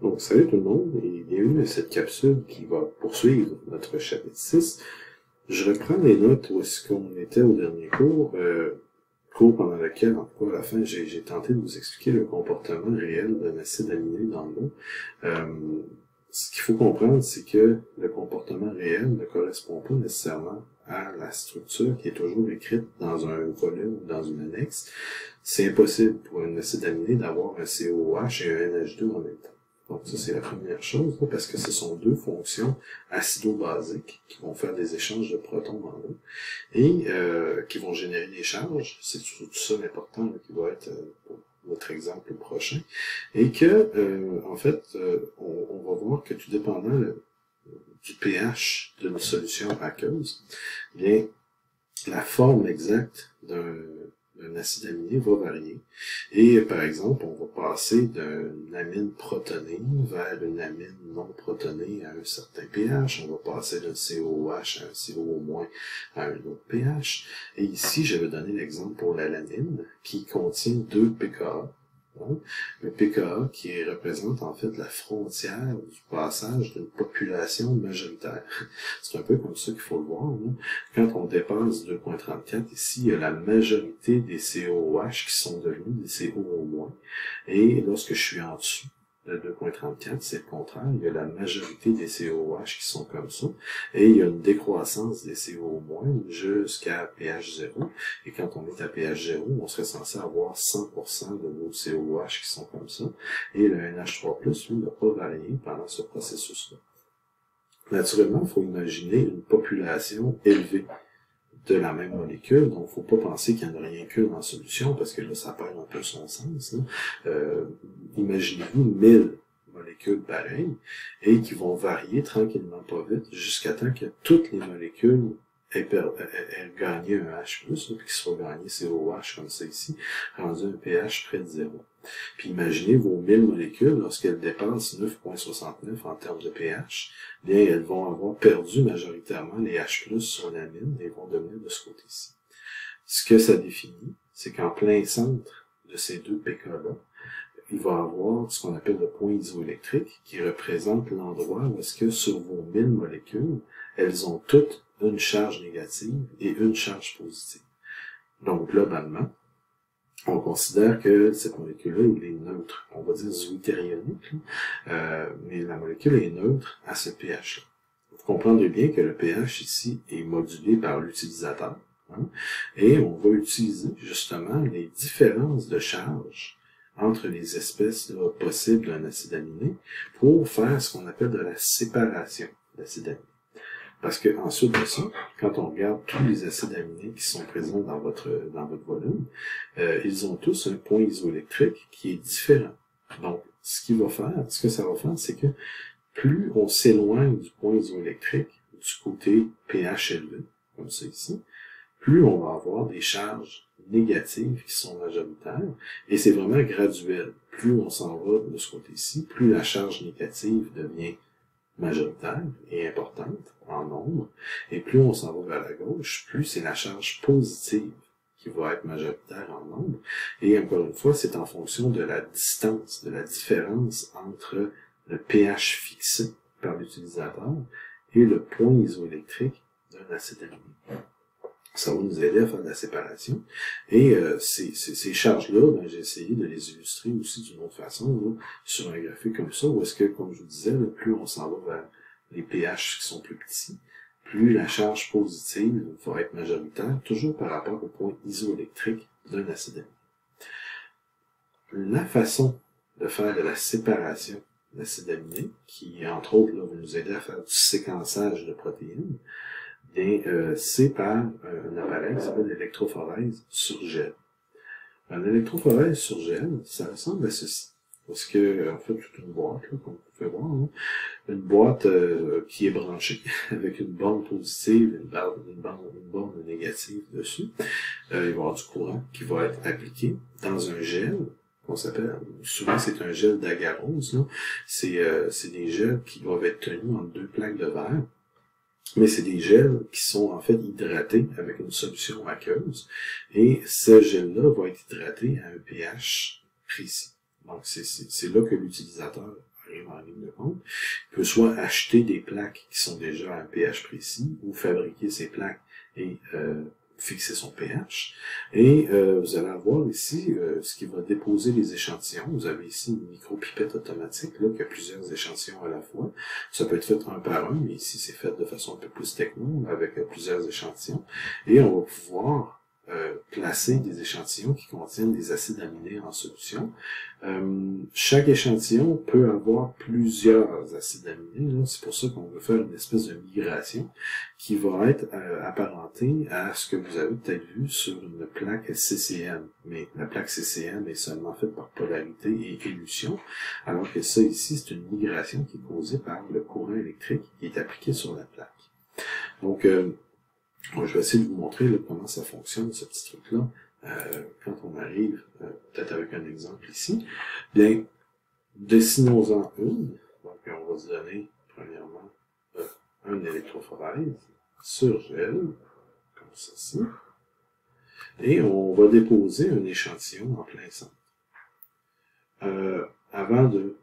Donc, salut tout le monde et bienvenue à cette capsule qui va poursuivre notre chapitre 6. Je reprends les notes où est-ce qu'on était au dernier cours, cours pendant lequel, en tout cas à la fin, j'ai tenté de vous expliquer le comportement réel d'un acide aminé dans l'eau. Ce qu'il faut comprendre, c'est que le comportement réel ne correspond pas nécessairement à la structure qui est toujours écrite dans un volume ou dans une annexe. C'est impossible pour un acide aminé d'avoir un COOH et un NH2 en même temps. Donc ça, c'est la première chose, parce que ce sont deux fonctions acido-basiques qui vont faire des échanges de protons dans l'eau et qui vont générer des charges. C'est tout ça l'important qui va être pour notre exemple prochain. Et que, en fait, on va voir que tout dépendant du pH d'une solution aqueuse, bien, la forme exacte d'un acide aminé va varier. Et par exemple, on va passer d'une amine protonée vers une amine non protonée à un certain pH. On va passer d'un COOH à un CO- à un autre pH. Et ici, je vais donner l'exemple pour l'alanine qui contient 2 pKa. Le pKa qui représente en fait la frontière du passage d'une population majoritaire. C'est un peu comme ça qu'il faut le voir. Là. Quand on dépasse 2.34, ici, il y a la majorité des COOH qui sont devenus des CO-. Et lorsque je suis en dessous de 2.34, c'est le contraire. Il y a la majorité des COOH qui sont comme ça. Et il y a une décroissance des CO- jusqu'à pH 0. Et quand on est à pH 0, on serait censé avoir 100% de nos COOH qui sont comme ça. Et le NH3+, lui, n'a pas varié pendant ce processus-là. Naturellement, il faut imaginer une population élevée de la même molécule, donc il ne faut pas penser qu'il n'y en a rien qu'une en solution, parce que là, ça perd un peu son sens. Imaginez-vous 1000 molécules pareilles, et qui vont varier tranquillement, pas vite, jusqu'à temps que toutes les molécules aient gagné un H+, puis qu'ils soient gagnés COH comme ça ici, rendu un pH près de 0. Puis imaginez vos 1000 molécules, lorsqu'elles dépassent 9.69 en termes de pH, bien, elles vont avoir perdu majoritairement les H+, sur l'amine et vont devenir de ce côté-ci. Ce que ça définit, c'est qu'en plein centre de ces deux pK-là, il va y avoir ce qu'on appelle le point isoélectrique, qui représente l'endroit où est-ce que sur vos 1000 molécules, elles ont toutes une charge négative et une charge positive. Donc, globalement, on considère que cette molécule-là, elle est neutre. On va dire zwitterionique, mais la molécule est neutre à ce pH-là. Vous comprendrez bien que le pH ici est modulé par l'utilisateur, et on va utiliser justement les différences de charge entre les espèces possibles d'un acide aminé pour faire ce qu'on appelle de la séparation d'acide aminé. Parce que ensuite de ça, quand on regarde tous les acides aminés qui sont présents dans votre volume, ils ont tous un point isoélectrique qui est différent. Donc, ce que ça va faire, c'est que plus on s'éloigne du point isoélectrique, du côté pH élevé, comme ça ici, plus on va avoir des charges négatives qui sont majoritaires, et c'est vraiment graduel. Plus on s'en va de ce côté-ci, plus la charge négative devient majoritaire et importante en nombre, et plus on s'en va vers la gauche, plus c'est la charge positive qui va être majoritaire en nombre, et encore une fois, c'est en fonction de la distance, de la différence entre le pH fixé par l'utilisateur et le point isoélectrique d'un acide aminé. Ça va nous aider à faire de la séparation. Et ces charges-là, ben, j'ai essayé de les illustrer aussi d'une autre façon, là, sur un graphique comme ça, où est-ce que, comme je vous disais, là, plus on s'en va vers les pH qui sont plus petits, plus la charge positive va être majoritaire, toujours par rapport au point isoélectrique d'un acide aminé. La façon de faire de la séparation d'acide aminé, qui, entre autres, là, va nous aider à faire du séquençage de protéines, c'est par un appareil qui s'appelle l'électrophorèse sur gel. Un électrophorèse sur gel, ça ressemble à ceci. Parce que, en fait, toute une boîte, là, comme vous pouvez voir, hein, une boîte qui est branchée avec une borne positive et une borne négative dessus. Il va y avoir du courant qui va être appliqué dans un gel qu'on s'appelle, souvent c'est un gel d'agarose. C'est des gels qui doivent être tenus entre deux plaques de verre. Mais c'est des gels qui sont en fait hydratés avec une solution aqueuse. Et ce gel-là va être hydraté à un pH précis. Donc c'est là que l'utilisateur arrive en ligne de compte. Il peut soit acheter des plaques qui sont déjà à un pH précis, ou fabriquer ces plaques et fixer son pH. Et vous allez avoir ici ce qui va déposer les échantillons. Vous avez ici une micro-pipette automatique là, qui a plusieurs échantillons à la fois. Ça peut être fait un par un, mais ici c'est fait de façon un peu plus techno, avec plusieurs échantillons. Et on va pouvoir placer des échantillons qui contiennent des acides aminés en solution. Chaque échantillon peut avoir plusieurs acides aminés. C'est pour ça qu'on veut faire une espèce de migration qui va être apparentée à ce que vous avez peut-être vu sur une plaque CCM. Mais la plaque CCM est seulement faite par polarité et élution, alors que ça ici, c'est une migration qui est causée par le courant électrique qui est appliqué sur la plaque. Donc, je vais essayer de vous montrer là, comment ça fonctionne, ce petit truc-là, quand on arrive, peut-être avec un exemple ici. Bien, dessinons-en une. Donc, on va se donner, premièrement, un électrophorèse sur gel, comme ceci. Et on va déposer un échantillon en plein centre. Avant de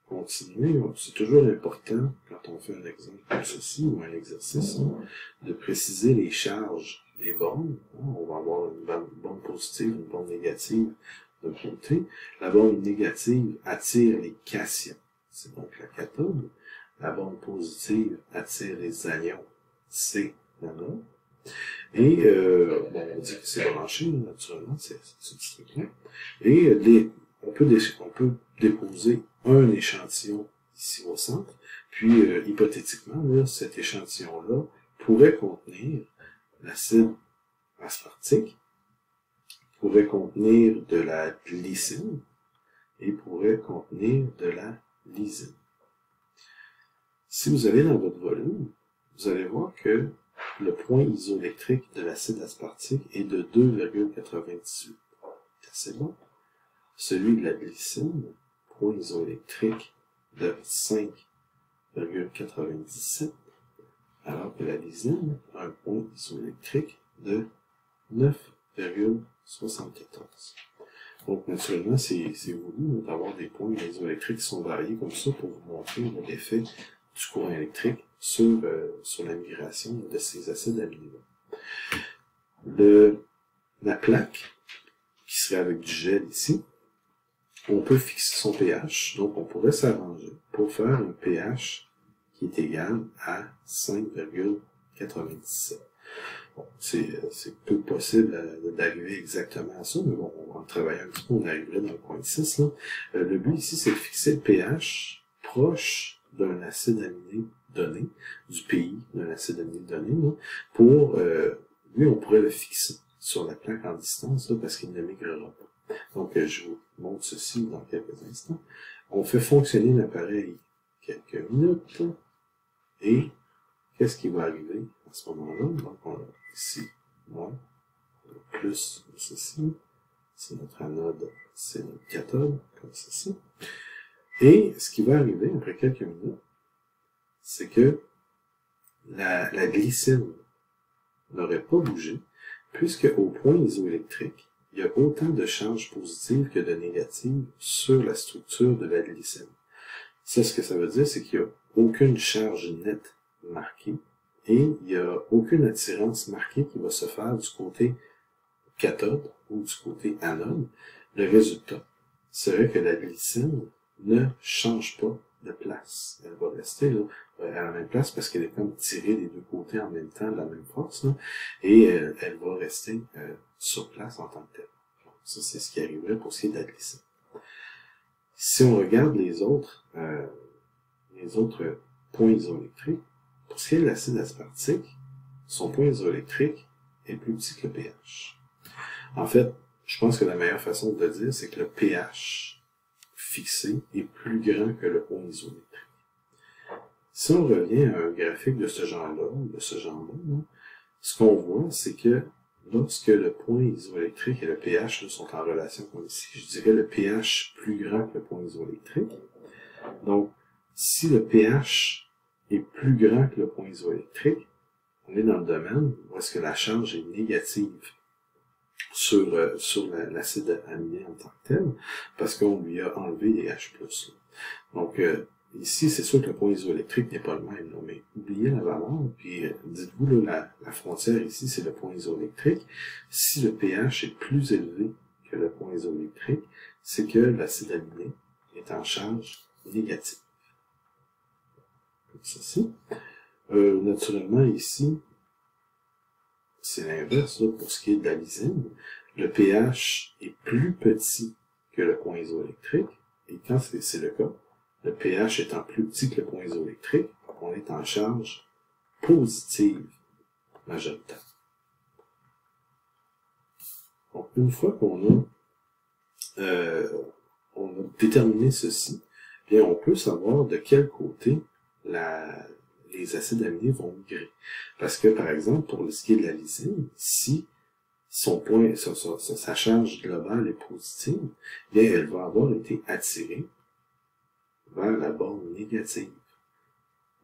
continuer, c'est toujours important, quand on fait un exemple comme ceci, ou un exercice, de préciser les charges des bornes. On va avoir une borne positive, une borne négative d'un côté. La borne négative attire les cations, c'est donc la cathode. La borne positive attire les anions, c'est l'anode. Et, on dit que c'est branché, naturellement, c'est ce petit truc-là. Et on peut déposer un échantillon ici au centre, puis hypothétiquement, là, cet échantillon-là pourrait contenir l'acide aspartique, pourrait contenir de la glycine et pourrait contenir de la lysine. Si vous allez dans votre volume, vous allez voir que le point isoélectrique de l'acide aspartique est de 2,98. C'est assez bon. Celui de la glycine, point isoélectrique de 5,97, alors que la lysine a un point isoélectrique de 9,74. Donc, naturellement, c'est voulu d'avoir des points isoélectriques qui sont variés comme ça pour vous montrer l'effet du courant électrique sur la migration de ces acides aminés. La plaque, qui serait avec du gel ici, on peut fixer son pH, donc on pourrait s'arranger pour faire un pH qui est égal à 5,97. Bon, c'est peu possible d'arriver exactement à ça, mais bon, on va en travailler un petit peu, on arriverait dans le point 6. Là. Le but ici, c'est de fixer le pH proche d'un acide aminé donné, du pays d'un acide aminé donné, là, pour, lui, on pourrait le fixer sur la plaque en distance, là, parce qu'il ne migrera pas. Donc, je vous montre ceci dans quelques instants. On fait fonctionner l'appareil quelques minutes, et qu'est-ce qui va arriver à ce moment-là? Donc, on a ici, moins, plus ceci, c'est notre anode, c'est notre cathode, comme ceci. Et ce qui va arriver après quelques minutes, c'est que la glycine n'aurait pas bougé, puisque au point isoélectrique, il y a autant de charges positives que de négatives sur la structure de la glycine. Ça, ce que ça veut dire, c'est qu'il n'y a aucune charge nette marquée et il n'y a aucune attirance marquée qui va se faire du côté cathode ou du côté anode. Le résultat serait que la glycine ne change pas de place. Elle va rester là, à la même place parce qu'elle est comme tirée des deux côtés en même temps de la même force, là, et elle va rester sur place en tant que telle. Donc, ça, c'est ce qui arriverait pour ce qui est de la glycine. Si on regarde les autres points isoélectriques, pour ce qui est de l'acide aspartique, son point isoélectrique est plus petit que le pH. En fait, je pense que la meilleure façon de le dire, c'est que le pH fixé est plus grand que le point isoélectrique. Si on revient à un graphique de ce genre-là, ce qu'on voit, c'est que lorsque le point isoélectrique et le pH sont en relation comme ici, je dirais le pH plus grand que le point isoélectrique. Donc, si le pH est plus grand que le point isoélectrique, on est dans le domaine où est-ce que la charge est négative sur l'acide aminé en tant que tel, parce qu'on lui a enlevé les H+. Donc, ici, c'est sûr que le point isoélectrique n'est pas le même, là, mais oubliez la valeur, puis dites-vous, là, la frontière ici, c'est le point isoélectrique. Si le pH est plus élevé que le point isoélectrique, c'est que l'acide aminé est en charge négative. Comme ceci. Naturellement, ici, c'est l'inverse, pour ce qui est de la lysine. Le pH est plus petit que le point isoélectrique, et quand c'est le cas, le pH étant plus petit que le point isoélectrique, on est en charge positive majoritaire. Donc, une fois qu'on a déterminé ceci, bien, on peut savoir de quel côté les acides aminés vont migrer. Parce que, par exemple, pour ce qui est de la lysine, si sa charge globale est positive, bien, elle va avoir été attirée vers la borne négative.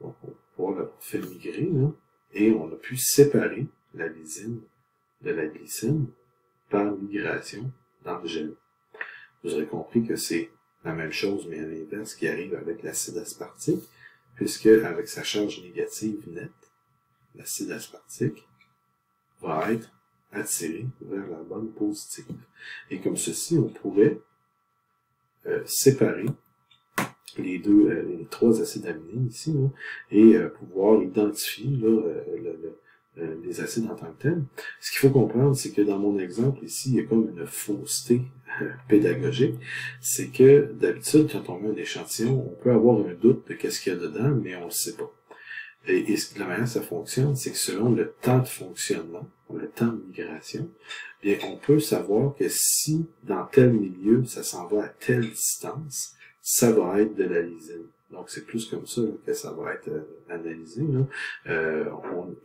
Donc, on va pouvoir la faire migrer, là, et on a pu séparer la lysine de la glycine par migration dans le gel. Vous aurez compris que c'est la même chose, mais à l'inverse, qui arrive avec l'acide aspartique, puisque avec sa charge négative nette, l'acide aspartique va être attiré vers la borne positive. Et comme ceci, on pourrait séparer les trois acides aminés ici, là, et pouvoir identifier là, les acides en tant que tels. Ce qu'il faut comprendre, c'est que dans mon exemple ici, il y a comme une fausseté pédagogique. C'est que d'habitude, quand on met un échantillon, on peut avoir un doute de qu'est-ce qu'il y a dedans, mais on ne le sait pas. Et la manière dont ça fonctionne, c'est que selon le temps de fonctionnement, le temps de migration, bien, on peut savoir que si dans tel milieu, ça s'en va à telle distance, ça va être de la lysine. Donc, c'est plus comme ça là, que ça va être analysé.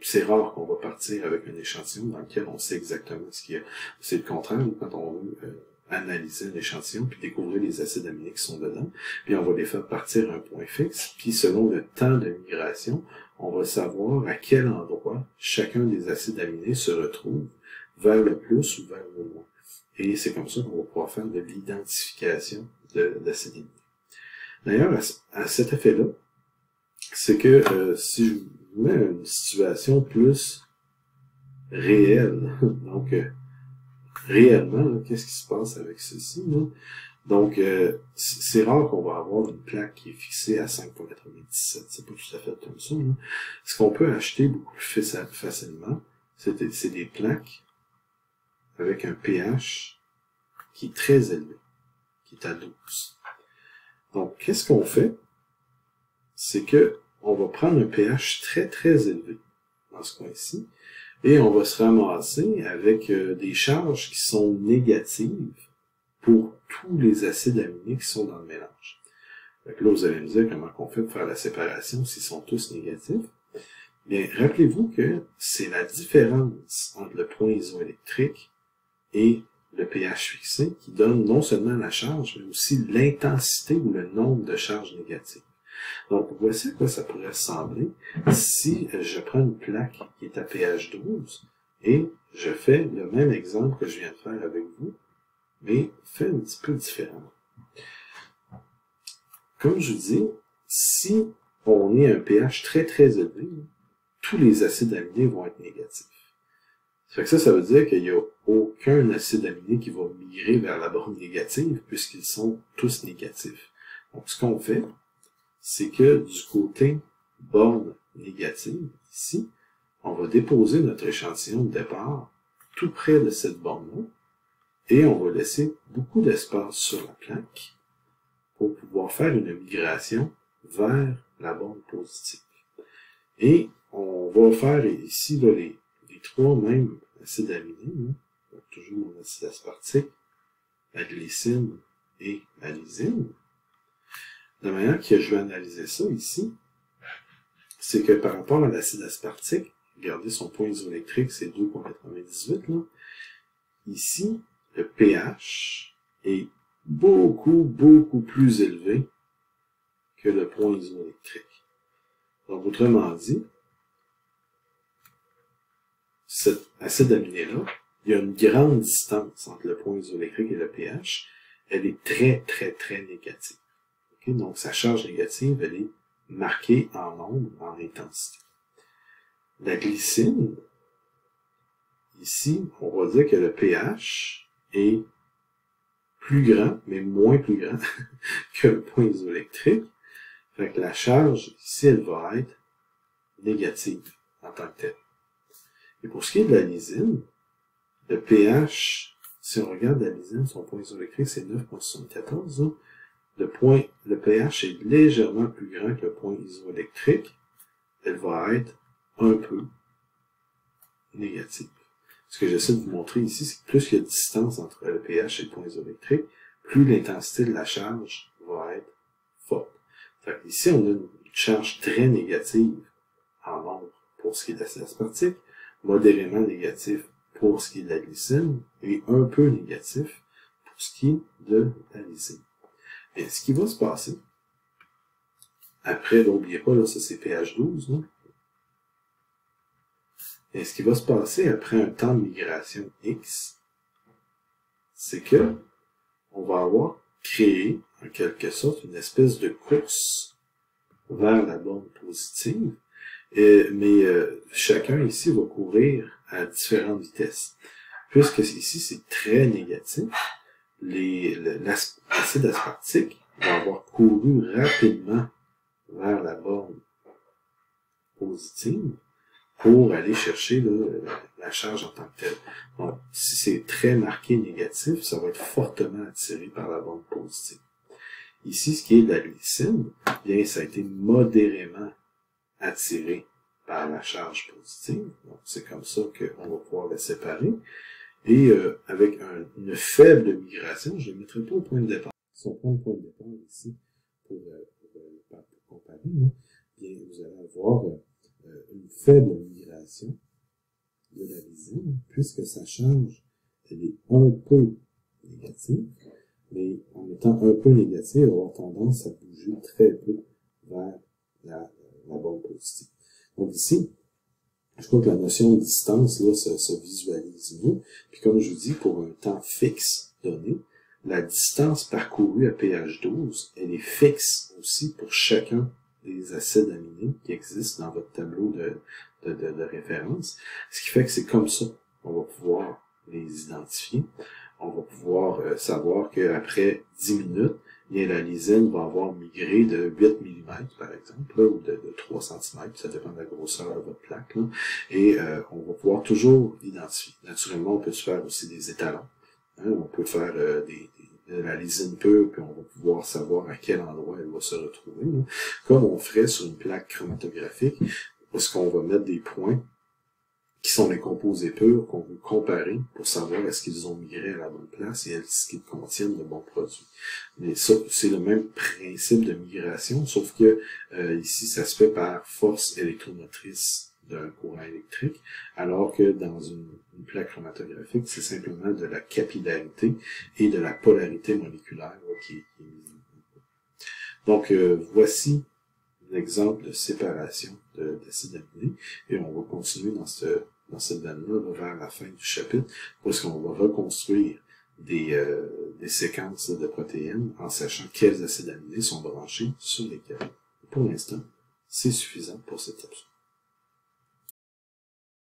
C'est rare qu'on va partir avec un échantillon dans lequel on sait exactement ce qu'il y a. C'est le contraire, quand on veut analyser un échantillon puis découvrir les acides aminés qui sont dedans, puis on va les faire partir à un point fixe, puis selon le temps de migration, on va savoir à quel endroit chacun des acides aminés se retrouve vers le plus ou vers le moins. Et c'est comme ça qu'on va pouvoir faire de l'identification d'acides aminés. D'ailleurs, à cet effet-là, c'est que si je vous mets une situation plus réelle, donc réellement, qu'est-ce qui se passe avec ceci? Là? Donc, c'est rare qu'on va avoir une plaque qui est fixée à 5,97. C'est pas tout à fait comme ça. Là. Ce qu'on peut acheter beaucoup plus facilement, c'est des plaques avec un pH qui est très élevé, qui est à 12. Donc, qu'est-ce qu'on fait? C'est que on va prendre un pH très, très élevé dans ce coin-ci, et on va se ramasser avec des charges qui sont négatives pour tous les acides aminés qui sont dans le mélange. Donc là, vous allez me dire comment on fait pour faire la séparation s'ils sont tous négatifs. Bien, rappelez-vous que c'est la différence entre le point isoélectrique et le pH fixé qui donne non seulement la charge, mais aussi l'intensité ou le nombre de charges négatives. Donc, voici à quoi ça pourrait ressembler si je prends une plaque qui est à pH 12 et je fais le même exemple que je viens de faire avec vous, mais fait un petit peu différemment. Comme je vous dis, si on est à un pH très très élevé, tous les acides aminés vont être négatifs. Ça veut dire qu'il n'y a aucun acide aminé qui va migrer vers la borne négative puisqu'ils sont tous négatifs. Donc, ce qu'on fait, c'est que du côté borne négative, ici, on va déposer notre échantillon de départ tout près de cette borne-là et on va laisser beaucoup d'espace sur la plaque pour pouvoir faire une migration vers la borne positive. Et on va faire ici là, les trois mêmes acides aminés, donc toujours mon acide aspartique, la glycine et la lysine. De manière que je vais analyser ça ici, c'est que par rapport à l'acide aspartique, regardez son point isoélectrique, c'est 2,98 là. Ici, le pH est beaucoup, beaucoup plus élevé que le point isoélectrique. Donc, autrement dit, cet acide aminé-là, il y a une grande distance entre le point isoélectrique et le pH. Elle est très, très, très négative. Okay? Donc, sa charge négative, elle est marquée en nombre, en intensité. La glycine, ici, on va dire que le pH est plus grand, mais moins plus grand que le point isoélectrique. Fait que la charge, ici, elle va être négative en tant que telle. Et pour ce qui est de la lysine, le pH, si on regarde la lysine, son point isoélectrique, c'est 9,74. Le pH est légèrement plus grand que le point isoélectrique. Elle va être un peu négative. Ce que j'essaie de vous montrer ici, c'est que plus il y a de distance entre le pH et le point isoélectrique, plus l'intensité de la charge va être forte. Fait ici, on a une charge très négative en nombre pour ce qui est de l'acide aspartique, modérément négatif pour ce qui est de la glycine, et un peu négatif pour ce qui est de la lysine. Et ce qui va se passer, après, n'oubliez pas, là, ça c'est pH 12, là. Et ce qui va se passer après un temps de migration X, c'est que on va avoir créé, en quelque sorte, une espèce de course vers la borne positive, mais chacun ici va courir à différentes vitesses. Puisque ici, c'est très négatif, l'acide aspartique va avoir couru rapidement vers la borne positive pour aller chercher la charge en tant que telle. Donc, si c'est très marqué négatif, ça va être fortement attiré par la borne positive. Ici, ce qui est de la glycine, bien, ça a été modérément attiré par la charge positive. Donc, c'est comme ça qu'on va pouvoir les séparer. Et avec une faible migration, je ne mettrai pas au point de départ. Si on prend le point de départ ici pour comparer, là, bien, vous allez avoir une faible migration de la lysine, puisque sa charge, elle est un peu négative, mais en étant un peu négative, elle va avoir tendance à bouger très peu vers la borne positive. Donc ici, je crois que la notion de distance là, se visualise mieux. Puis comme je vous dis, pour un temps fixe donné, la distance parcourue à pH 12, elle est fixe aussi pour chacun des acides aminés qui existent dans votre tableau de référence. Ce qui fait que c'est comme ça qu'on va pouvoir les identifier. On va pouvoir savoir qu'après 10 minutes, bien, la lysine va avoir migré de 8 mm, par exemple, là, ou de 3 cm, ça dépend de la grosseur de votre plaque, là, et on va pouvoir toujours l'identifier. Naturellement, on peut se faire aussi des étalons. Hein, on peut faire de la lysine pure, puis on va pouvoir savoir à quel endroit elle va se retrouver, là, comme on ferait sur une plaque chromatographique, parce qu'on va mettre des points qui sont les composés purs qu'on veut comparer pour savoir est-ce qu'ils ont migré à la bonne place et est-ce qu'ils contiennent de bons produits. Mais ça, c'est le même principe de migration, sauf que ici, ça se fait par force électromotrice d'un courant électrique, alors que dans une plaque chromatographique, c'est simplement de la capillarité et de la polarité moléculaire qui est mise en cause. Donc, voici l'exemple de séparation d'acides aminés, et on va continuer dans cette veine-là vers la fin du chapitre, parce qu'on va reconstruire des séquences de protéines en sachant quels acides aminés sont branchés sur lesquels. Pour l'instant, c'est suffisant pour cette épisode.